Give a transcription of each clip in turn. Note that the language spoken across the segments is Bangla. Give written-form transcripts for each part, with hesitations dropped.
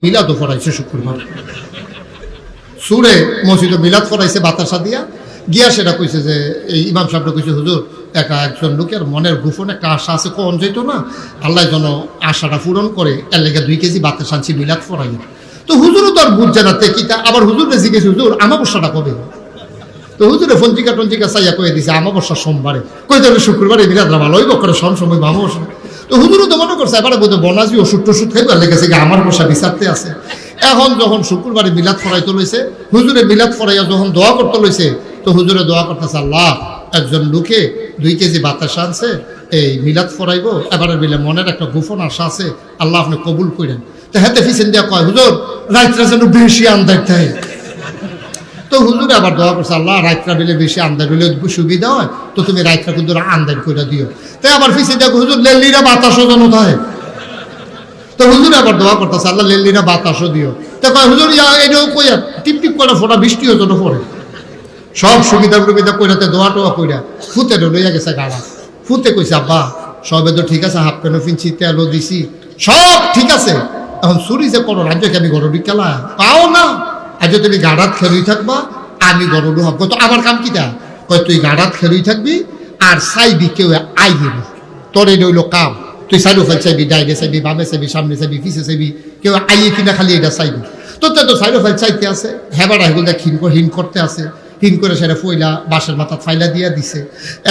মিলাদও পড়াইছে শুক্রবার। সুরে মসজিদে মিলাদ পড়াইছে বাতাসা দিয়া গিয়া সেটা কইছে যে এই ইমাম সাহেবরা কইছে হুজুর একজন লোকের মনের গোপন একটা আশা আছে, কোন যেত না, আল্লাহ যেন আশাটা পূরণ করে, এর লেগে 2 কেজি বাতাস আনছি মিলাদ পড়াই। তো হুজুরও তো আর বুঝছে না তেকিটা, আবার হুজুরে জিজ্ঞেস হুজুর আমাবস্যাটা কবে? তো হুজুরে ফঞ্জিকা টঞ্জিকা চাইয়া কয়ে দিছে আমাবস্যা সোমবারে। কই তাহলে শুক্রবারে মিলাদরা ভালো হইব করে সময় আমাবস্যা। তো হুজুরও তো মনে করছে এবারে বোধহয় বনাজি ওষুধ টষুধ খাইবার লেগেছে আমার বসা বিচারতে আছে। এখন যখন শুক্রবারে মিলাদ ফরাইতে লইছে, হুজুরে মিলাদ ফরাইয়া যখন দোয়া করতে লইছে, তো হুজুরে দোয়া করতেছে আল্লাহ একজন লোকে 2 কেজি বাতাস আনছে, এই মিলাদ ফরাইব, এবারে মিলে মনের একটা গোপন আশা আছে, আল্লাহ আপনি কবুল করেন। তো হাতে ফিসেন দিয়া কয় হুজুর রাত্রা যেন বেশি আন্দাজ দেয়। তো হুজুরে আবার দোয়া করছে আল্লাহ রাত্রা মিলে বেশি আন্দাজ হলে সুবিধা হয়, তো তুমি রাত্রা কিন্তু আন্দাজ করে দিও। তাই আবার ফিসে দেখো হুজুর লেলিরা বাতাসও যেন হয়। তো হুজুর আবার দোয়া করতেছে আল্লাহ লেলিরা বাতাসও দিও। তো কয় হুজুর এটাও কইয়া টিপ টিপ করে ফোটা বৃষ্টিও যেন পড়ে। সব সুবিধা সুবিধা কইরাতে দোয়া টোয়া কইরা ফুতে লইয়া গেছে গাড়া। ফুতে কইছে আব্বা সবে তো ঠিক আছে, হাফ প্যান্ট ফিনছি, তেলও দিছি, সব ঠিক আছে, এখন চুরি যে করো রাজ্যকে আমি গরু খেলা পাও না, আজ তুমি গাড়াত খেলুই থাকবা, আমি গরু হব। তো আমার কাম কিটা? কয় তুই গাড়াত খেলুই থাকবি আর চাইবি কেউ আইবি, তোর এই রইল কাম। তুই সাইডো ফেল চাইবি, ডাইনে চাইবি, বামে চাইবি, সামনে চাইবি, পিছে চাইবি, কেউ আইয়ে কিনা খালি এটা চাইবি। তোর তো সাইডো ফেল চাইতে আছে, হেবাটা হেগুলো হিন করতে আছে, হিন করে সেটা ফইলা বাঁশের মাথা ফাইলা দিয়া দিছে।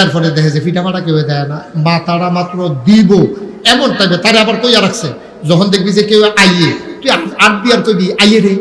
এরপরে দেখে যে ফিটামাটা কেউ দেয় না, মাথাটা মাত্র দিব এমন টাইমে তারে আবার কইয়া রাখছে, যখন দেখবি যে কেউ আইয়ে তুই আট বিয়ার কইবি আইয়ে রে,